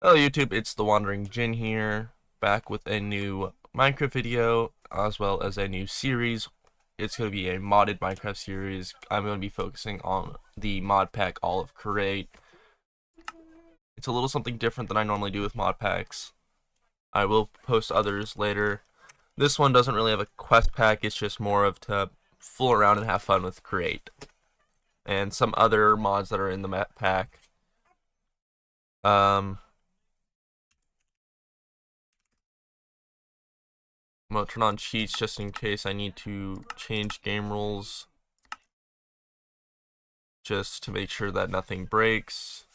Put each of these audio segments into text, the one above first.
Hello YouTube, it's the Wandering Jin here, back with a new Minecraft video, as well as a new series. It's going to be a modded Minecraft series. I'm going to be focusing on the Modpack Olive Crate. It's a little something different than I normally do with mod packs. I will post others later. This one doesn't really have a quest pack, it's just more of to fool around and have fun with Create. And some other mods that are in the map pack. I'm going to turn on cheats just in case I need to change game rules, just to make sure that nothing breaks.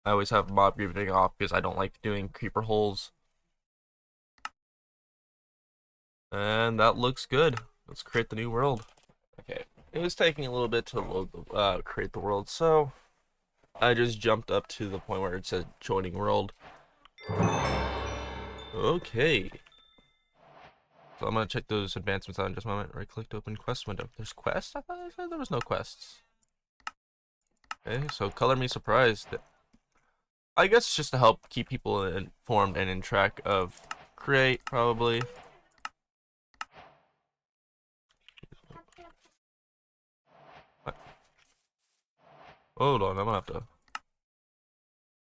I always have mob grieving off because I don't like doing creeper holes. And that looks good. Let's create the new world. Okay, it was taking a little bit to load the, create the world, so I just jumped up to the point where it said joining world. Okay. So I'm gonna check those advancements out in just a moment. Right click to open quest window. There's quests? I thought there was no quests. Okay, so color me surprised. I guess it's just to help keep people informed and in track of Create, probably. What? Hold on, I'm gonna have to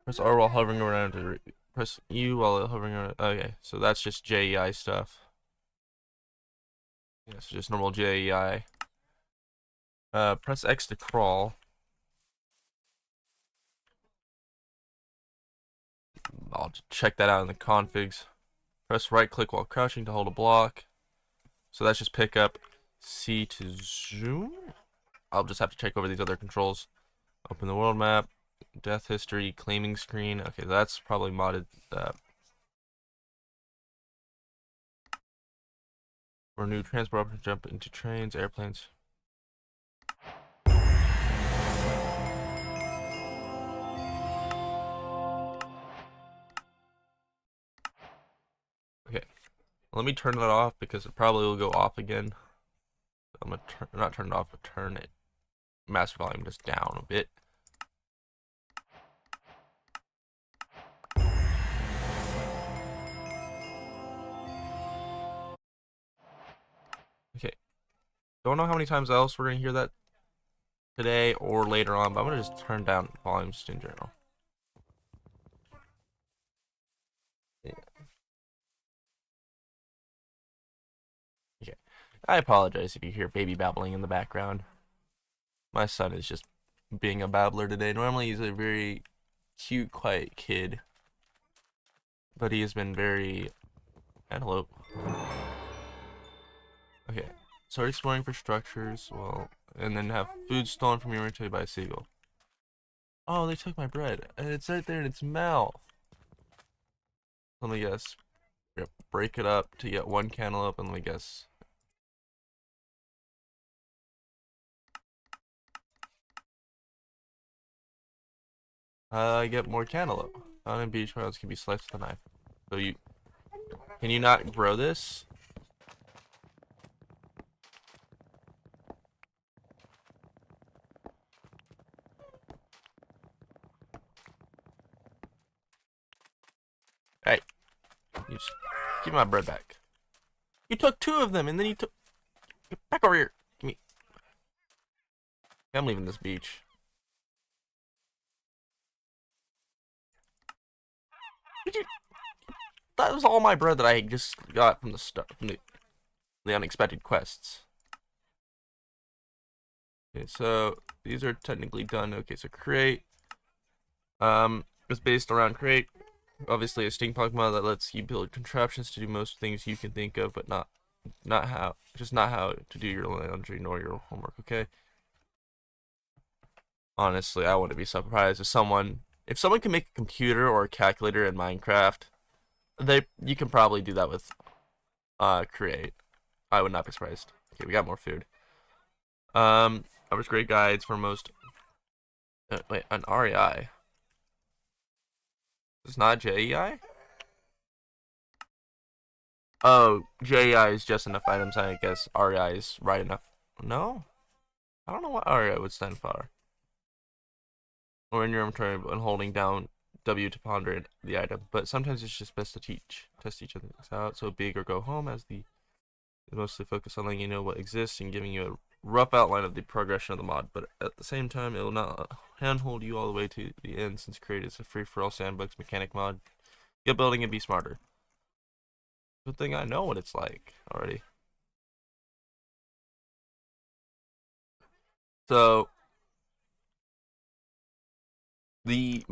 press R while hovering around to press U while hovering around. Okay, so that's just JEI stuff. Yeah, so just normal JEI. Press X to crawl. I'll check that out in the configs. Press right click while crouching to hold a block. So that's just pick up. C to zoom. I'll just have to check over these other controls. Open the world map. Death history. Claiming screen. Okay, that's probably modded. For new transport options, jump into trains, airplanes. Okay, let me turn that off because it probably will go off again. I'm gonna not turn it off, but turn it master volume just down a bit. Okay, don't know how many times else we're gonna hear that today or later on, but I'm gonna just turn down volumes in general. Yeah. Okay, I apologize if you hear baby babbling in the background. My son is just being a babbler today. Normally he's a very cute, quiet kid, but he has been very antelope. Okay, start exploring for structures. Well, and then have food stolen from your inventory by a seagull. Oh, they took my bread, and it's right there in its mouth. Let me guess. Yep, break it up to get one cantaloupe, and let me guess. I get more cantaloupe. Found in beach rounds can be sliced with a knife. So can you not grow this? Hey, you just give me my bread back. You took two of them, and then you took. Get back over here. Give me. I'm leaving this beach. Did you? That was all my bread that I just got from the start, from the unexpected quests. Okay, so these are technically done. Okay, so create. It's based around create. Obviously, a steampunk mod that lets you build contraptions to do most things you can think of, but not how to do your laundry nor your homework. Okay. Honestly, I wouldn't be surprised if someone can make a computer or a calculator in Minecraft. You can probably do that with create. I would not be surprised. Okay, we got more food. Covers great guides for most. Wait, an REI. It's not JEI? Oh, JEI is just enough items, I guess REI is right enough. No? I don't know what REI would stand for. Or in your inventory and holding down W to ponder the item, but sometimes it's just best to test each other out. So big or go home as the mostly focus on letting you know what exists and giving you a rough outline of the progression of the mod, but at the same time, it will not handhold you all the way to the end since created as a free-for-all sandbox mechanic mod. Get building and be smarter. Good thing I know what it's like already. So the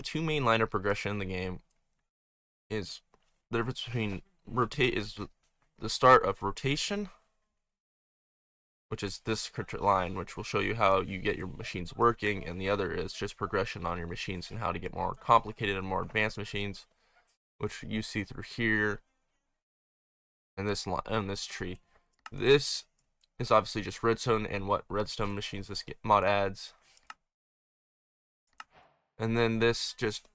two main line of progression in the game is the difference between the start of rotation, which is this line, which will show you how you get your machines working, and the other is just progression on your machines and how to get more complicated and more advanced machines, which you see through here and this tree. This is obviously just redstone and what redstone machines this mod adds, and then this just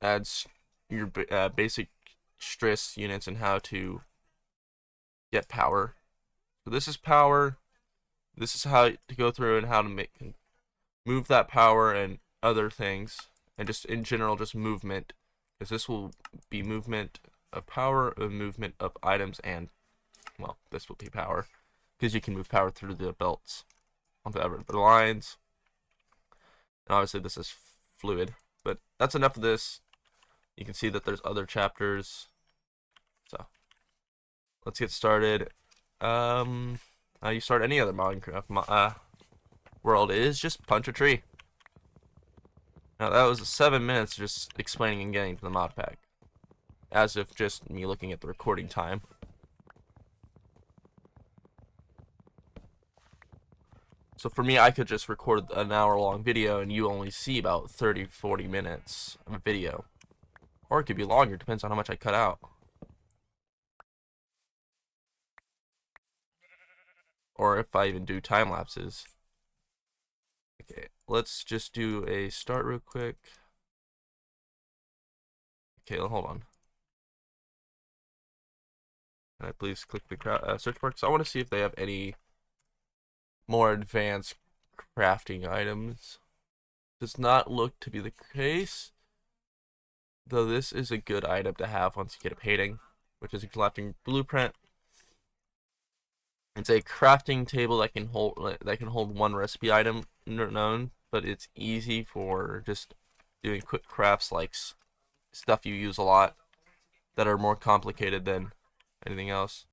adds your basic stress units and how to get power. So this is power. This is how to go through and how to move that power and other things, and just in general just movement, because this will be movement of power, movement of items, and well, this will be power because you can move power through the belts on the lines. And obviously this is fluid, but that's enough of this. You can see that there's other chapters, so let's get started. How you start any other Minecraft world is just punch a tree. Now that was 7 minutes just explaining and getting to the mod pack, as if just me looking at the recording time. So for me, I could just record an hour-long video and you only see about 30-40 minutes of a video. Or it could be longer, depends on how much I cut out. Or if I even do time lapses. Okay, let's just do a start real quick. Okay, hold on. Can I please click the search bar? Because I want to see if they have any more advanced crafting items. Does not look to be the case, though this is a good item to have once you get a painting, which is a crafting blueprint. It's a crafting table that can hold one recipe item known, but it's easy for just doing quick crafts like stuff you use a lot that are more complicated than anything else.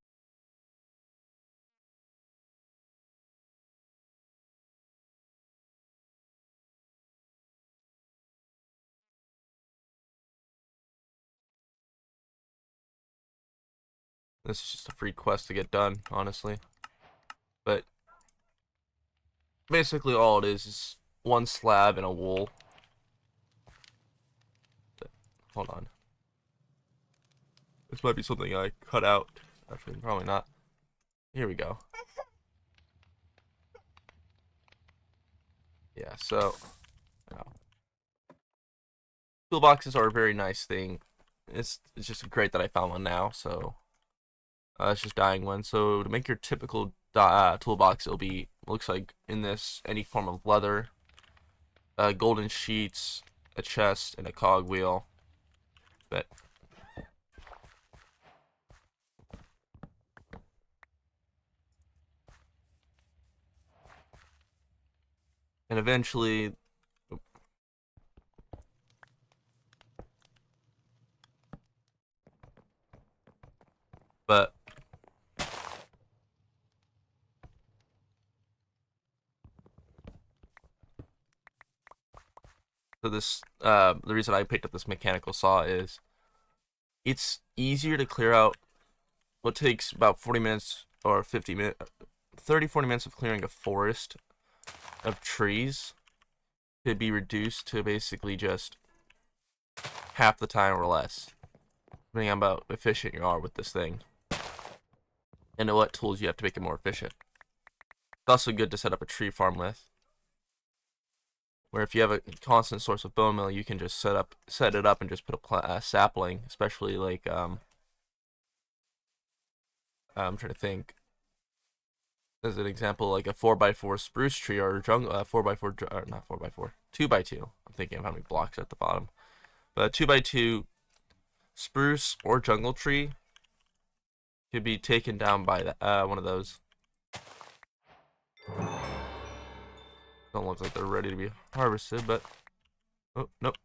This is just a free quest to get done, honestly. But basically all it is one slab and a wool. Hold on. This might be something I cut out. Actually, probably not. Here we go. Yeah, so toolboxes are a very nice thing. It's just great that I found one now, so it's just dying one. So to make your typical toolbox, looks like in this any form of leather, golden sheets, a chest, and a cogwheel. But and eventually but so this the reason I picked up this mechanical saw is it's easier to clear out what takes about 40 minutes or 50 minutes 30-40 minutes of clearing a forest of trees could be reduced to basically just half the time or less, depending on how efficient you are with this thing and what tools you have to make it more efficient. It's also good to set up a tree farm with, where if you have a constant source of bone meal, you can just set it up and just put a sapling, especially like I'm trying to think. As an example, like a 4x4 spruce tree or a jungle 4x4 or not 4x4 2x2. I'm thinking of how many blocks are at the bottom. But 2x2 spruce or jungle tree could be taken down by one of those. Don't look like they're ready to be harvested, but oh nope.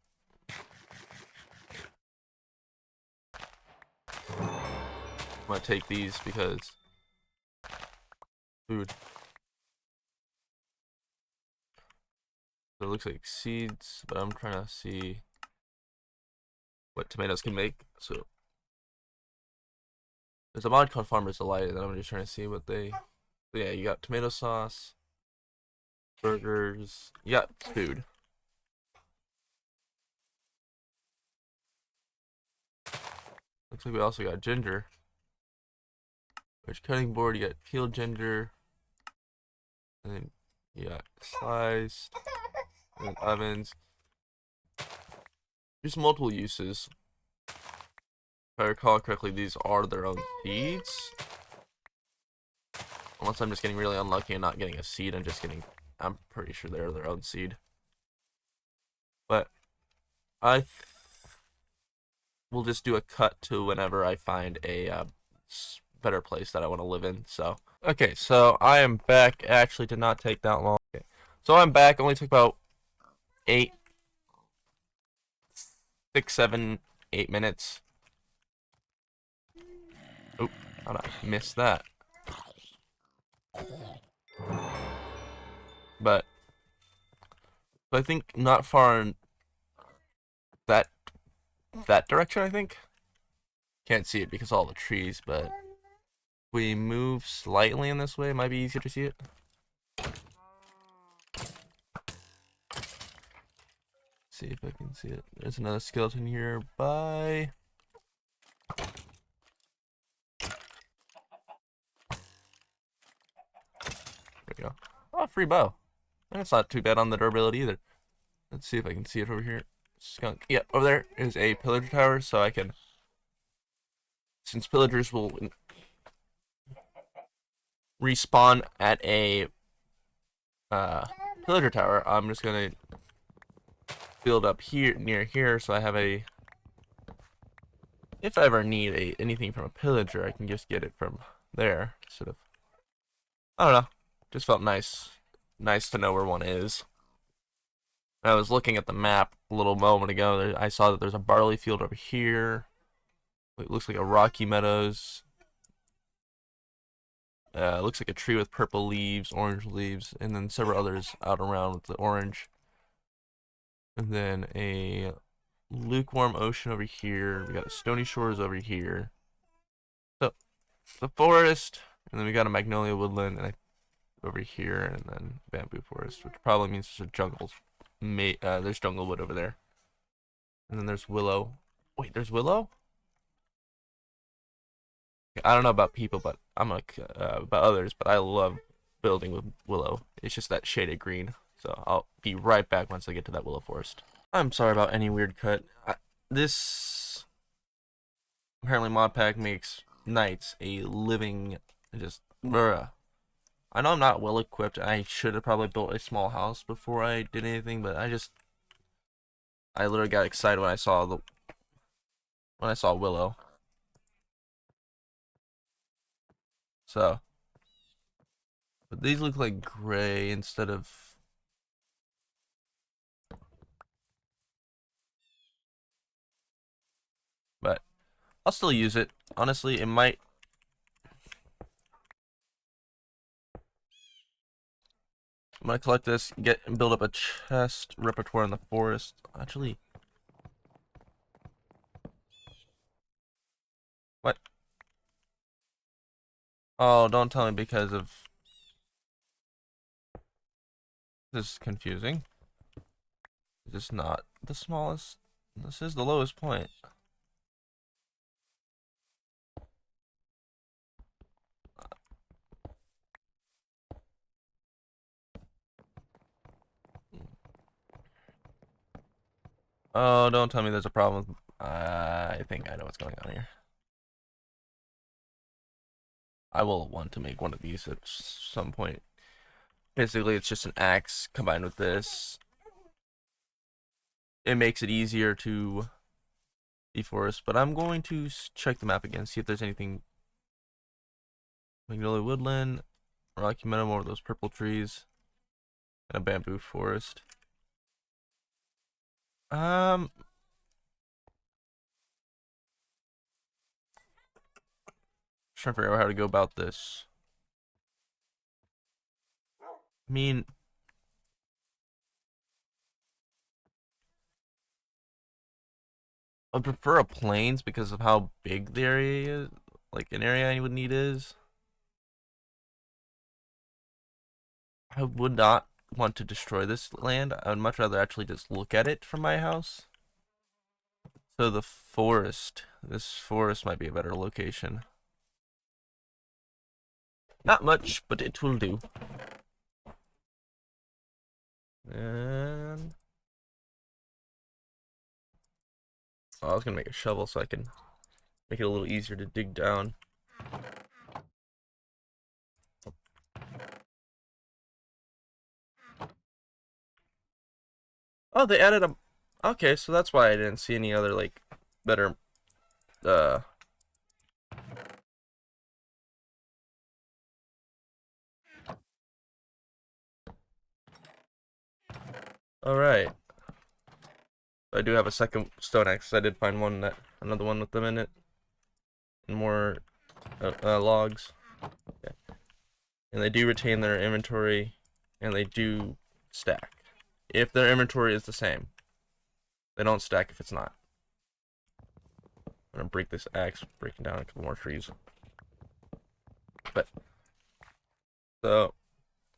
I'm gonna take these because food. So it looks like seeds, but I'm trying to see what tomatoes can make. So there's a mod called Farmer's Delight, and I'm just trying to see what they. So yeah, you got tomato sauce, burgers, you got food. Looks like we also got ginger. Which cutting board, you got peeled ginger, and then you got sliced, and then ovens. There's multiple uses. If I recall correctly, these are their own seeds. Unless I'm just getting really unlucky and not getting a seed, I'm pretty sure they're their own seed. But we'll just do a cut to whenever I find a better place that I want to live in. So okay, so I am back. It actually did not take that long. Okay. So I'm back. It only took about 6, 7, 8 minutes. Oh, how'd I miss that? But I think not far in that direction, I think. Can't see it because of all the trees, but if we move slightly in this way, it might be easier to see it. See if I can see it. There's another skeleton here. Bye. There we go. Oh, free bow. And it's not too bad on the durability either. Let's see if I can see it over here. Skunk. Yep, over there is a pillager tower, so I can. Since pillagers will respawn at a pillager tower, I'm just gonna build up here near here, so I have a. If I ever need anything from a pillager, I can just get it from there instead of. I don't know. Just felt nice to know where one is. I was looking at the map a little moment ago. I saw that there's a barley field over here. It looks like a rocky meadows. It looks like a tree with purple leaves, orange leaves, and then several others out around with the orange. And then a lukewarm ocean over here. We got stony shores over here. So the forest, and then we got a magnolia woodland over here, and then bamboo forest, which probably means there's a jungle. There's jungle wood over there, and then there's willow. Wait, there's willow? I don't know about people, but I'm like about others, but I love building with willow. It's just that shaded green. So I'll be right back once I get to that willow forest. I'm sorry about any weird cut. This apparently Modpack makes knights a living just bruh. I know I'm not well equipped. I should have probably built a small house before I did anything, but I literally got excited when I saw willow. So, but these look like gray instead of. But I'll still use it. Honestly, it might. I'm gonna collect this, and build up a chest repertoire in the forest. Actually, what? Oh, don't tell me because of. This is confusing. Is this not the smallest? This is the lowest point. Oh, don't tell me there's a problem. I think I know what's going on here. I will want to make one of these at some point. Basically, it's just an axe combined with this. It makes it easier to deforest, but I'm going to check the map again, see if there's anything. Magnolia woodland, rocky meadow, more of those purple trees, and a bamboo forest. Trying to figure out how to go about this. I mean, I prefer a plains because of how big the area is. Like, an area I would need is. I would not want to destroy this land. I would much rather actually just look at it from my house. So the forest. This forest might be a better location. Not much, but it will do. And I was gonna make a shovel so I can make it a little easier to dig down. Oh, they added a... Okay, so that's why I didn't see any other, like, better, Alright. I do have a second stone axe. I did find another one with them in it. And more, logs. Okay. And they do retain their inventory, and they do stack. If their inventory is the same. They don't stack if it's not. I'm gonna break this axe, breaking down a couple more trees. But so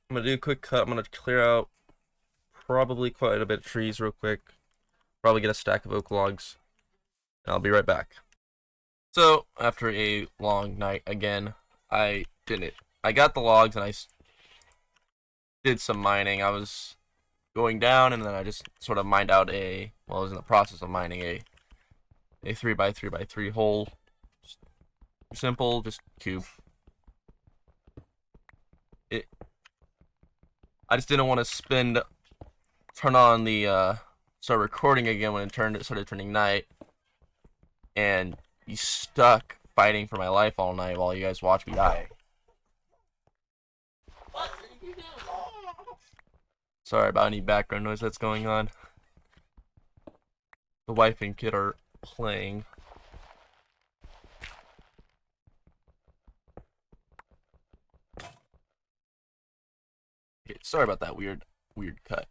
I'm gonna do a quick cut. I'm gonna clear out probably quite a bit of trees real quick. Probably get a stack of oak logs. And I'll be right back. So after a long night again, I did it. I got the logs and I did some mining. I was going down and then I just sort of mined out I was in the process of mining a 3x3x3 hole. Just simple, just cube. I just didn't want to turn on the, start recording again when it started turning night, and be stuck fighting for my life all night while you guys watch me die. Sorry about any background noise that's going on. The wife and kid are playing. Okay, sorry about that weird cut.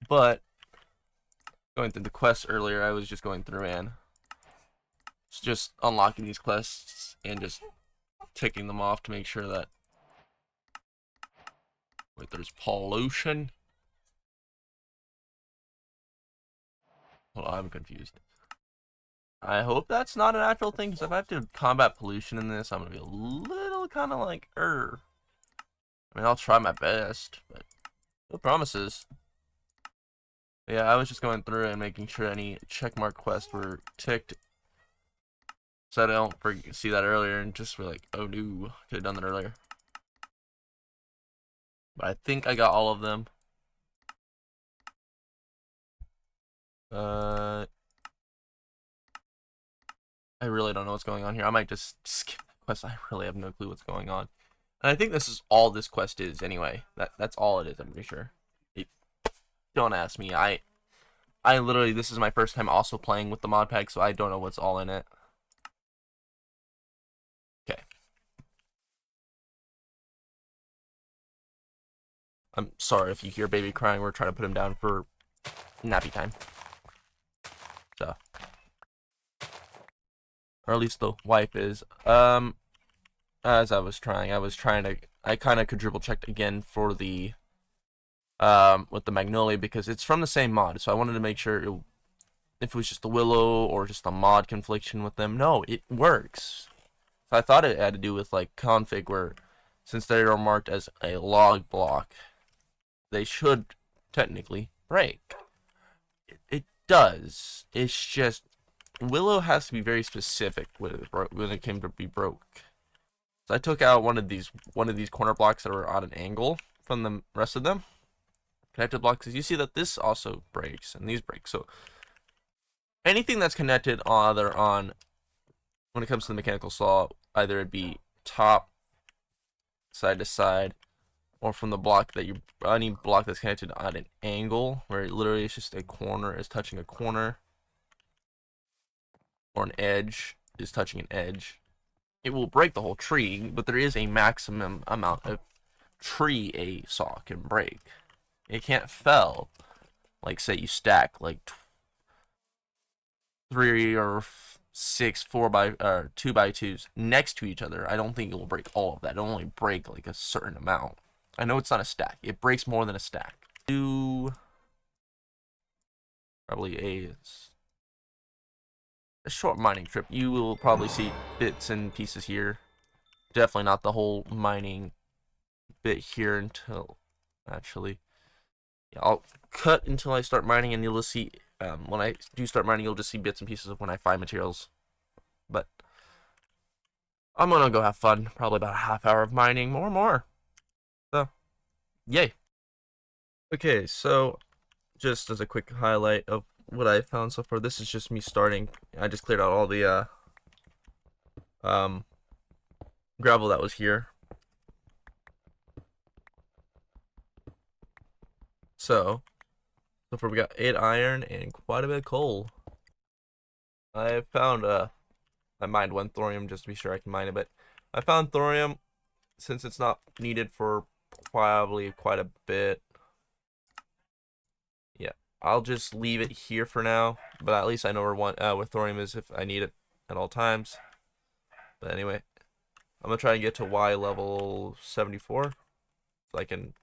But going through the quests earlier, I was just going through and just unlocking these quests and just ticking them off to make sure that there's pollution. Hold on, I'm confused. I hope that's not an actual thing, because if I have to combat pollution in this, I'm gonna be a little kind of like, I mean, I'll try my best, but no promises. Yeah, I was just going through and making sure any checkmark quests were ticked, so I don't see that earlier and just be like, oh no, could have done that earlier. But I think I got all of them. I really don't know what's going on here. I might just skip the quest. I really have no clue what's going on. And I think this is all this quest is anyway. That's all it is, I'm pretty sure. Don't ask me. I literally, this is my first time also playing with the mod pack, so I don't know what's all in it. Okay. I'm sorry if you hear baby crying. We're trying to put him down for nappy time. So. Or at least the wife is. As I was trying to, I kind of quadruple checked again for the, with the Magnolia, because it's from the same mod, so I wanted to make sure if it was just the Willow or just a mod confliction with them. No, it works. So I thought it had to do with like config, where since they are marked as a log block, they should technically break. It does. It's just Willow has to be very specific when it came to be broke. So I took out one of these corner blocks that were on an angle from the rest of them. Connected blocks, you see that this also breaks and these break. So anything that's connected either on, when it comes to the mechanical saw, either it be top, side to side, or from the block that you, any block that's connected at an angle, where it literally is just a corner is touching a corner, or an edge is touching an edge, it will break the whole tree, but there is a maximum amount of tree a saw can break. It can't fell. Like, say you stack like 3 or 6 2x2s next to each other. I don't think it will break all of that. It'll only break like a certain amount. I know it's not a stack. It breaks more than a stack. Do probably a short mining trip. You will probably see bits and pieces here. Definitely not the whole mining bit here until actually. Yeah, I'll cut until I start mining, and you'll just see when I do start mining, you'll just see bits and pieces of when I find materials. But I'm gonna go have fun. Probably about a half hour of mining, more. So, yay. Okay, so just as a quick highlight of what I found so far, this is just me starting. I just cleared out all the gravel that was here. So far we got 8 iron and quite a bit of coal. I found I mined 1 thorium just to be sure I can mine it, but I found thorium since it's not needed for probably quite a bit. Yeah, I'll just leave it here for now, but at least I know where thorium is if I need it at all times. But anyway, I'm gonna try and get to Y level 74 so I can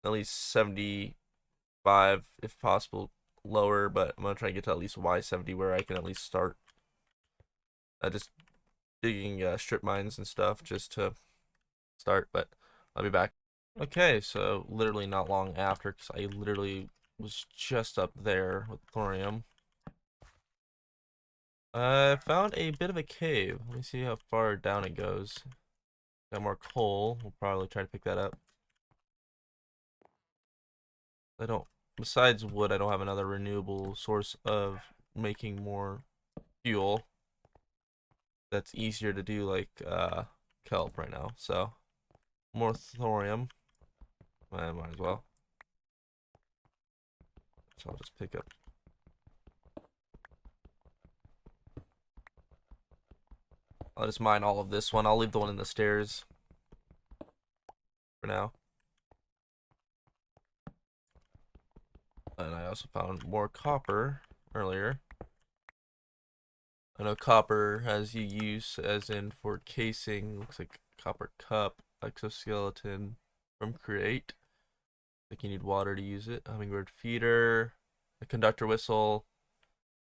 at least 75 if possible lower, but I'm gonna try and get to at least Y70 where I can at least start just digging strip mines and stuff just to start, but I'll be back. Okay, so literally not long after, because I literally was just up there with thorium. I found a bit of a cave. Let me see how far down it goes. Got more coal. We'll probably try to pick that up. Besides wood, I don't have another renewable source of making more fuel that's easier to do, like kelp right now. So more thorium. I might as well. So I'll just pick up. I'll just mine all of this one. I'll leave the one in the stairs for now. And I also found more copper earlier. I know copper has you use as in for casing. Looks like copper cup, exoskeleton from create. Like you need water to use it. Hummingbird feeder, a conductor whistle,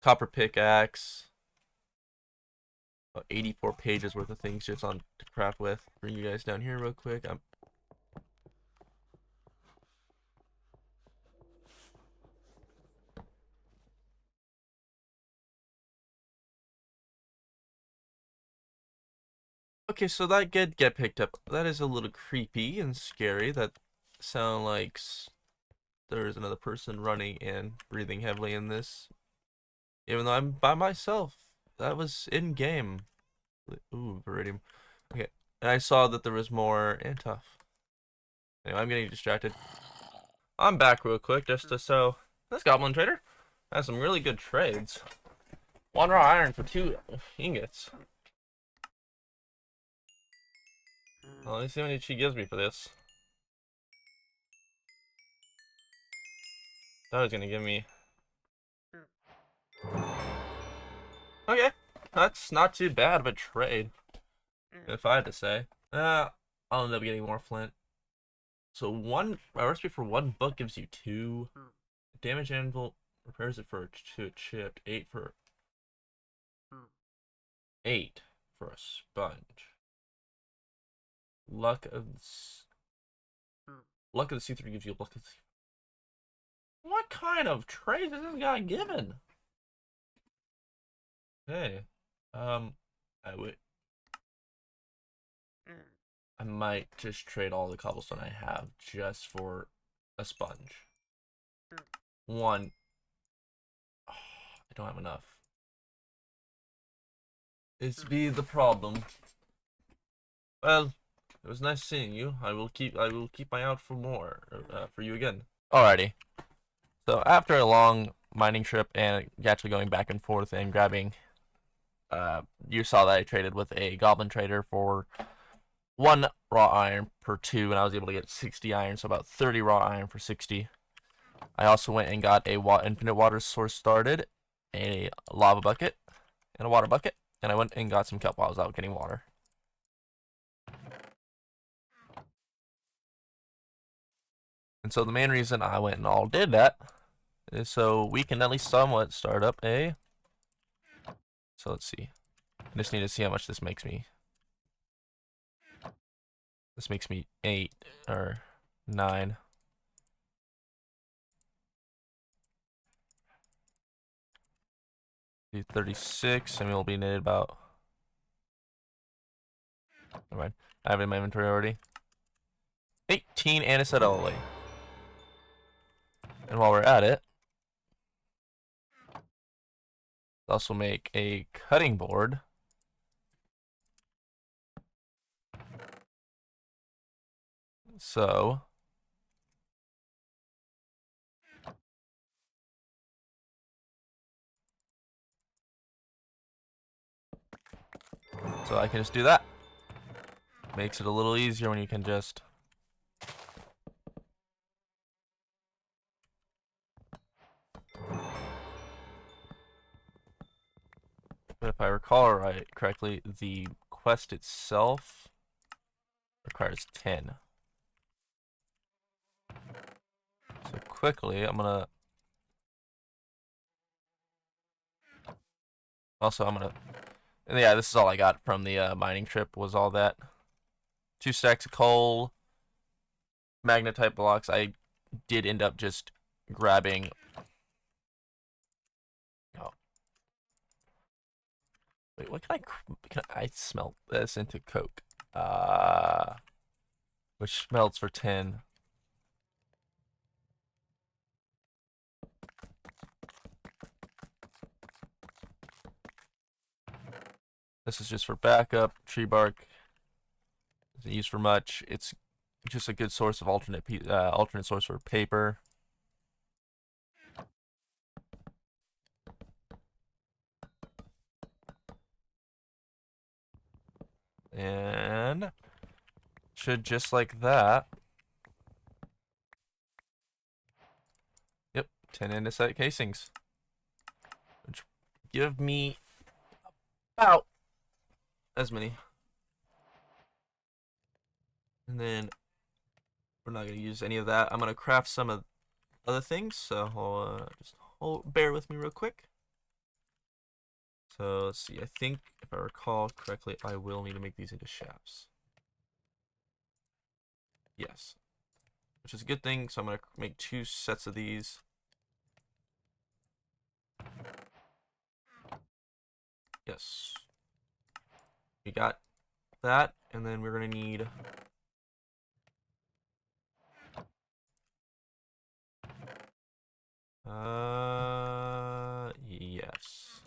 copper pickaxe. About 84 pages worth of things just on to craft with. Bring you guys down here real quick. Okay, so that did get picked up. That is a little creepy and scary. That sound like there is another person running and breathing heavily in this. Even though I'm by myself. That was in game. Ooh, Viridium. Okay, and I saw that there was more and tough. Anyway, I'm getting distracted. I'm back real quick just to so this goblin trader has some really good trades. 1 raw iron for 2 ingots. Well, let me see how many she gives me for this. Thought it was gonna give me. Okay, that's not too bad of a trade, if I had to say. I'll end up getting more flint. So a recipe for 1 book gives you 2. Damage anvil repairs it to a chipped. 8 for a sponge. Luck of the C3 gives you luck of the C. What kind of trade is this guy given? Hey, I might just trade all the cobblestone I have just for a sponge. 1 don't have enough. It's be the problem. Well, it was nice seeing you. I will keep my eye out for more for you again. Alrighty. So after a long mining trip and actually going back and forth and grabbing, you saw that I traded with a goblin trader for 1 raw iron per 2, and I was able to get 60 iron, so about 30 raw iron for 60. I also went and got a infinite water source started, a lava bucket, and a water bucket, and I went and got some kelp while I was out getting water. And so the main reason I went and all did that is so we can at least somewhat start up a... So let's see. I just need to see how much this makes me. This makes me 8 or 9. Do 36, and we'll be needed about... Never mind. I have it in my inventory already. 18 andesite alloy. And while we're at it, let's also make a cutting board. So I can just do that. Makes it a little easier when you can just... But if I recall right correctly, the quest itself requires 10. So quickly, I'm gonna... And yeah, this is all I got from the mining trip, was all that. 2 stacks of coal, magnetite blocks. I did end up just grabbing... Oh. Wait, what can I smelt this into coke? Which smelts for 10. This is just for backup. Tree bark isn't used for much. It's just a good source of alternate source for paper. And should just like that. Yep, 10 andesite casings, which give me about as many. And then we're not going to use any of that. I'm going to craft some of other things, so just bear with me real quick. So let's see, I think if I recall correctly, I will need to make these into shafts. Yes, which is a good thing, so I'm going to make 2 sets of these. Yes. We got that, and then we're going to need... yes.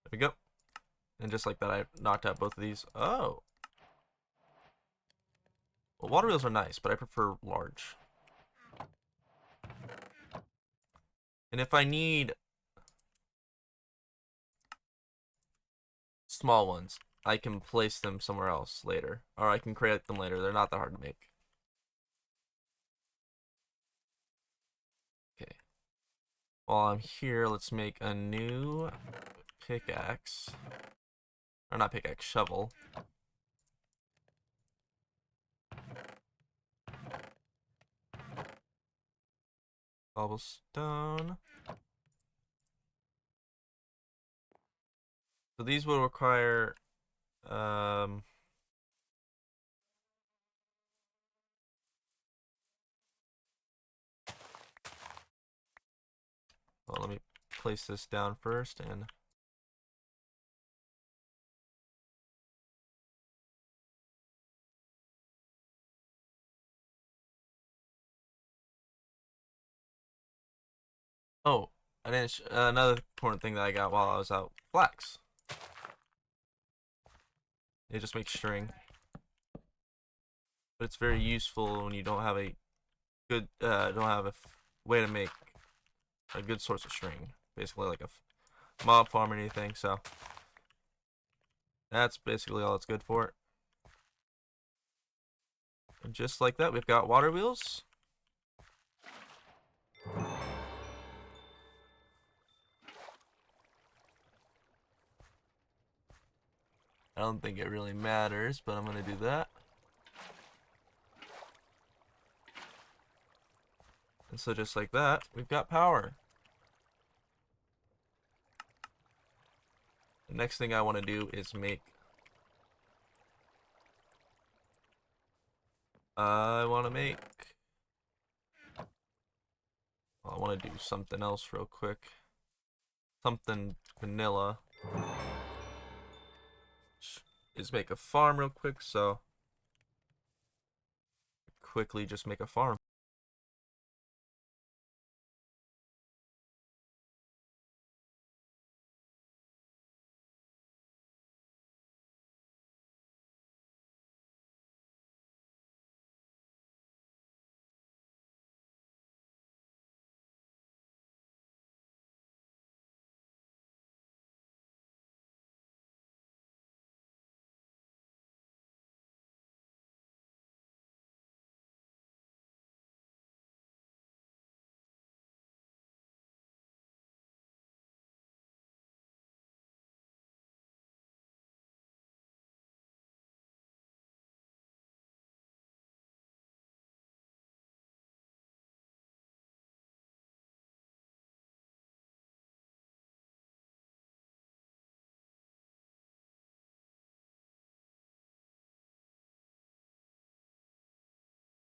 There we go. And just like that, I knocked out both of these. Oh. Well, water wheels are nice, but I prefer large. And if I need small ones, I can place them somewhere else later. Or I can create them later. They're not that hard to make. Okay. While I'm here, let's make a new pickaxe. Or not pickaxe, shovel. Cobblestone. So these will require well, let me place this down first, and Oh, I didn't another important thing that I got while I was out: flax. It just makes string, but it's very useful when you don't have a good don't have a way to make a good source of string, basically like a mob farm or anything. So that's basically all it's good for. And just like that, we've got water wheels. I don't think it really matters, but I'm gonna do that. And so just like that, we've got power. The next thing I want to do is make... I want to make... Well, I want to do something else real quick. Something vanilla. Is make a farm real quick, so... Quickly just make a farm.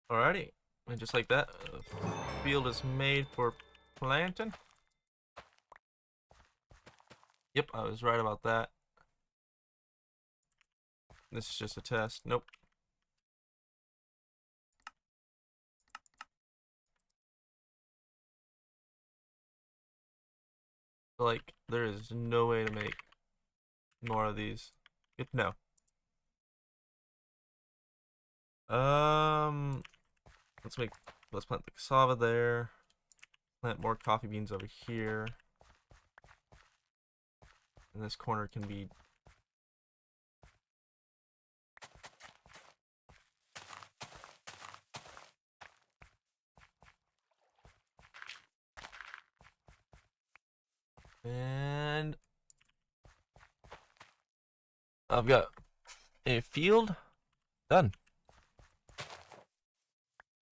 Alrighty. And just like that, the field is made for planting. Yep, I was right about that. This is just a test. Nope. Like, there is no way to make more of these. Good to know. Let's plant the cassava there. Plant more coffee beans over here. And this corner can be... And I've got a field done.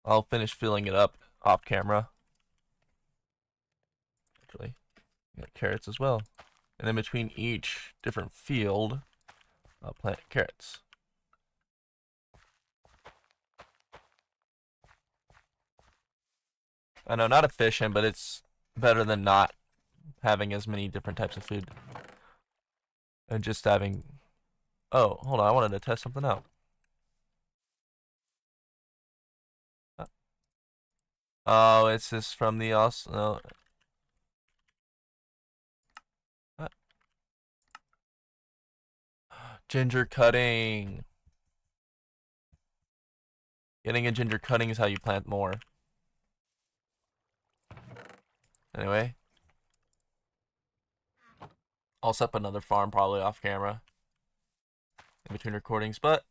I'll finish filling it up off camera. Actually, got carrots as well. And in between each different field, I'll plant carrots. I know, not efficient, but it's better than not having as many different types of food. And just having... Oh, hold on, I wanted to test something out. Oh, it's this from the also... Ginger cutting. Getting a ginger cutting is how you plant more. Anyway. I'll set up another farm probably off camera. In between recordings, but...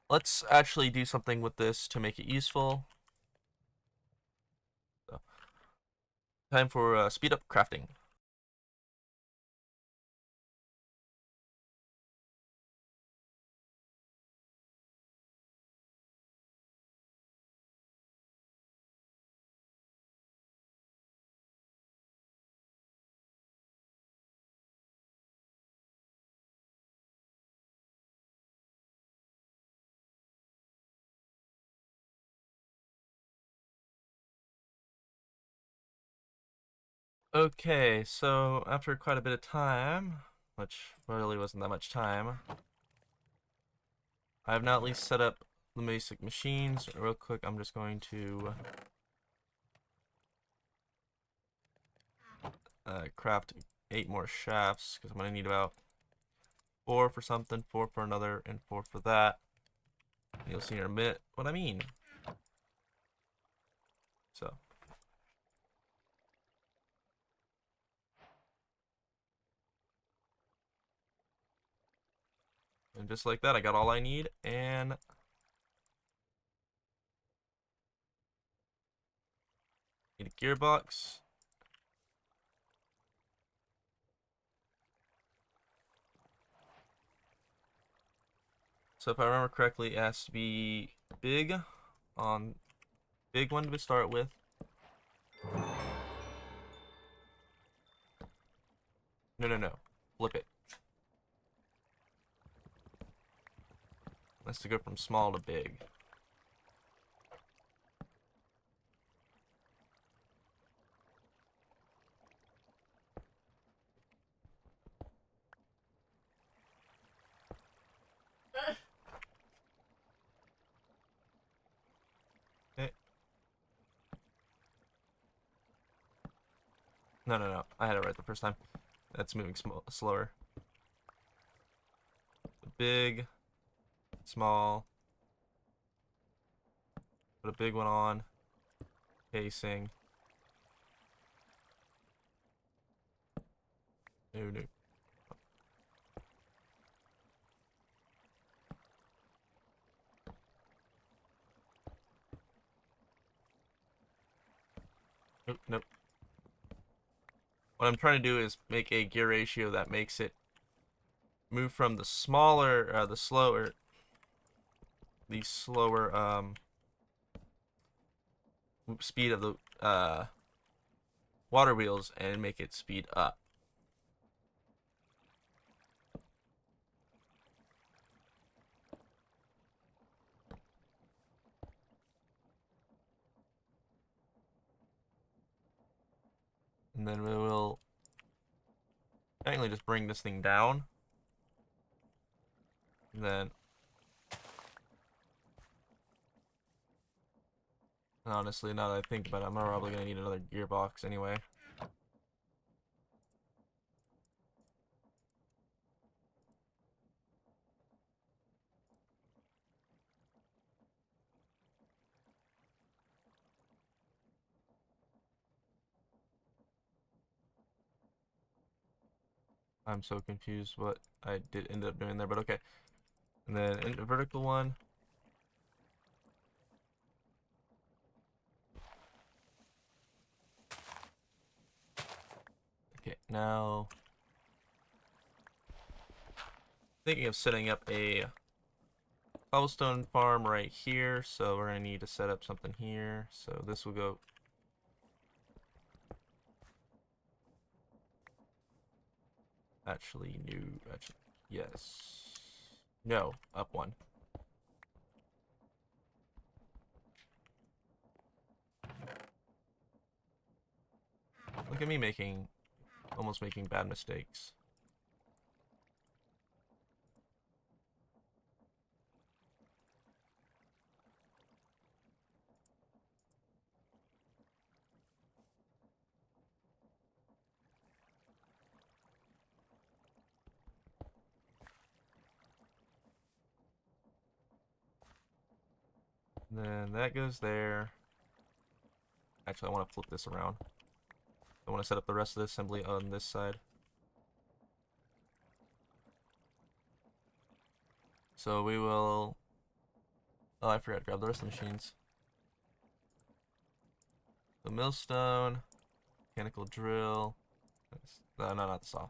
Let's actually do something with this to make it useful. So, time for speed up crafting. Okay, so after quite a bit of time, which really wasn't that much time, I have now at least set up the basic machines. Real quick, I'm just going to craft 8 more shafts because I'm gonna need about 4 for something, 4 for another, and 4 for that. And you'll see in a minute what I mean. So. And just like that, I got all I need, and need a gearbox. So if I remember correctly, it has to be big on big one to start with. No. Flip it. That's to go from small to big. Okay. No. I had it right the first time. That's moving slower. Big, small. Put a big one on. Casing. No. Nope. What I'm trying to do is make a gear ratio that makes it move from the slower speed of the water wheels and make it speed up. And then we will technically just bring this thing down. And then honestly, now that I think about it, I'm probably going to need another gearbox anyway. I'm so confused what I did end up doing there, but okay. And then in the vertical one. Okay, now thinking of setting up a cobblestone farm right here, so we're gonna need to set up something here. So this will go. Actually, no. Actually, yes. No, up one. Look at me almost making bad mistakes. And then that goes there. Actually, I want to flip this around. I want to set up the rest of the assembly on this side. So we will... Oh, I forgot to grab the rest of the machines. The millstone, mechanical drill. No, not the saw.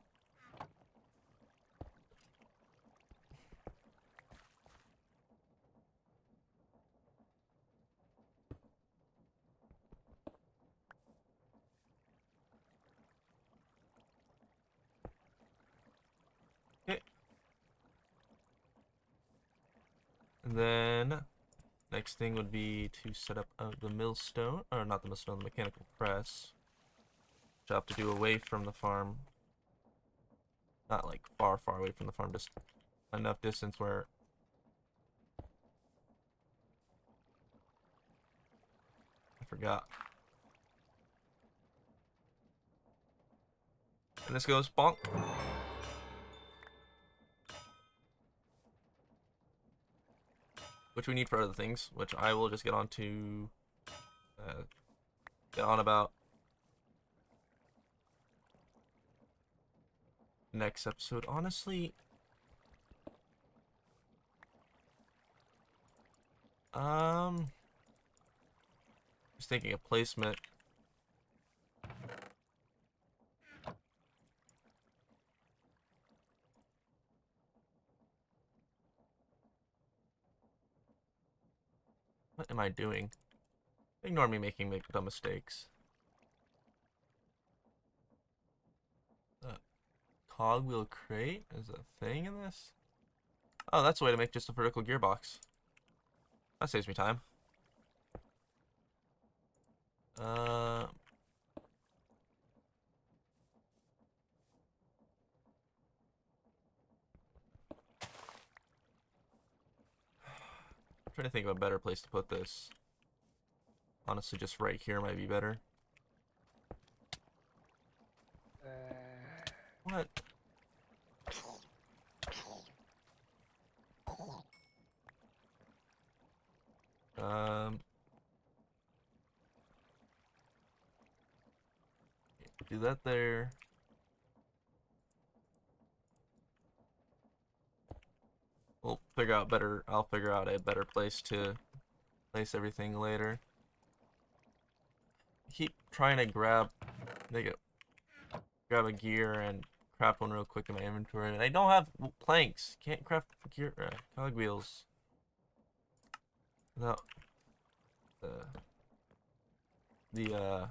Okay. And then next thing would be to set up the millstone, or not the millstone, the mechanical press. Which I'll have to do away from the farm. Not like far away from the farm, just enough distance where I forgot. this goes bonk. Which we need for other things, which I will just get on to get on about next episode. Honestly, just thinking of placement. What am I doing? Ignore me making dumb mistakes. Cogwheel crate is a thing in this? Oh, that's a way to make just a vertical gearbox. That saves me time. I'm trying to think of a better place to put this. Honestly, just right here might be better. What? Do that there. We'll figure out better. I'll figure out a better place to place everything later. Keep trying to grab a gear and craft one real quick in my inventory. And I don't have planks. Can't craft gear cogwheels without the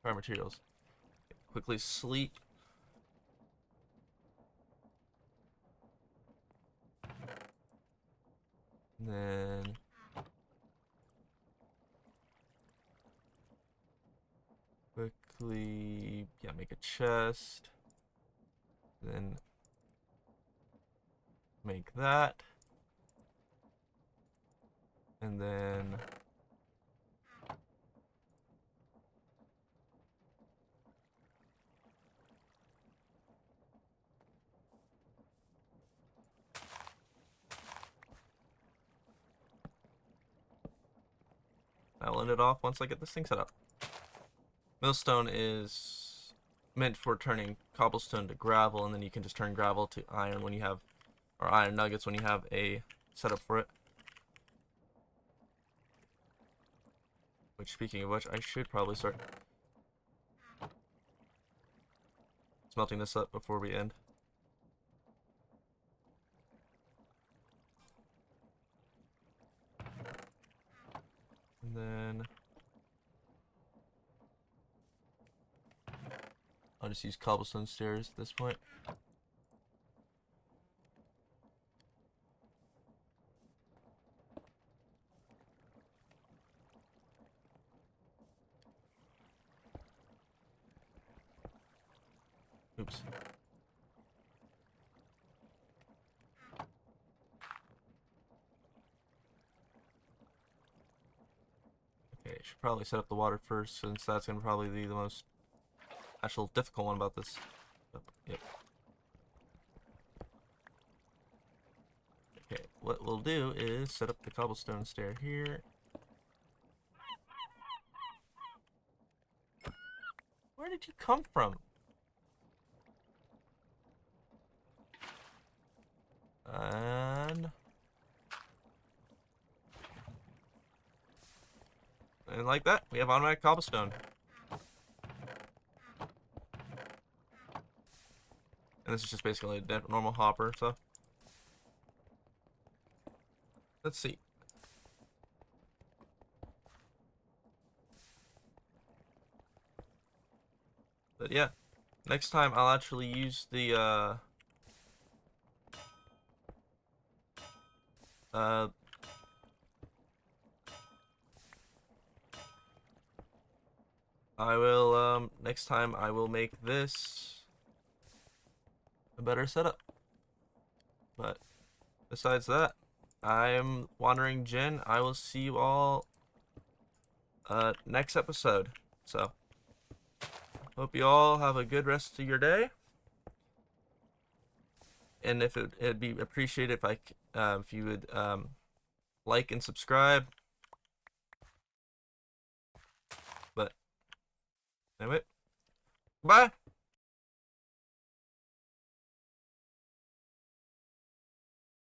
fire materials. Quickly sleep. And then quickly, yeah, make a chest. Then make that. And then I'll end it off once I get this thing set up. Millstone is meant for turning cobblestone to gravel, and then you can just turn gravel to iron when you have, or iron nuggets when you have a setup for it. Which, speaking of which, I should probably start smelting this up before we end. And then I'll just use cobblestone stairs at this point. Oops. Okay, should probably set up the water first, since that's going to probably be the most actual difficult one about this. Yep. Okay, what we'll do is set up the cobblestone stair here. Where did you come from? And like that, we have automatic cobblestone. And this is just basically a normal hopper, so. Let's see. But yeah, next time I'll actually use the, next time I will make this a better setup. But besides that, I am Wandering Jin. I will see you all next episode. So, hope you all have a good rest of your day. and if it'd be appreciated if you would like and subscribe. But anyway, bye.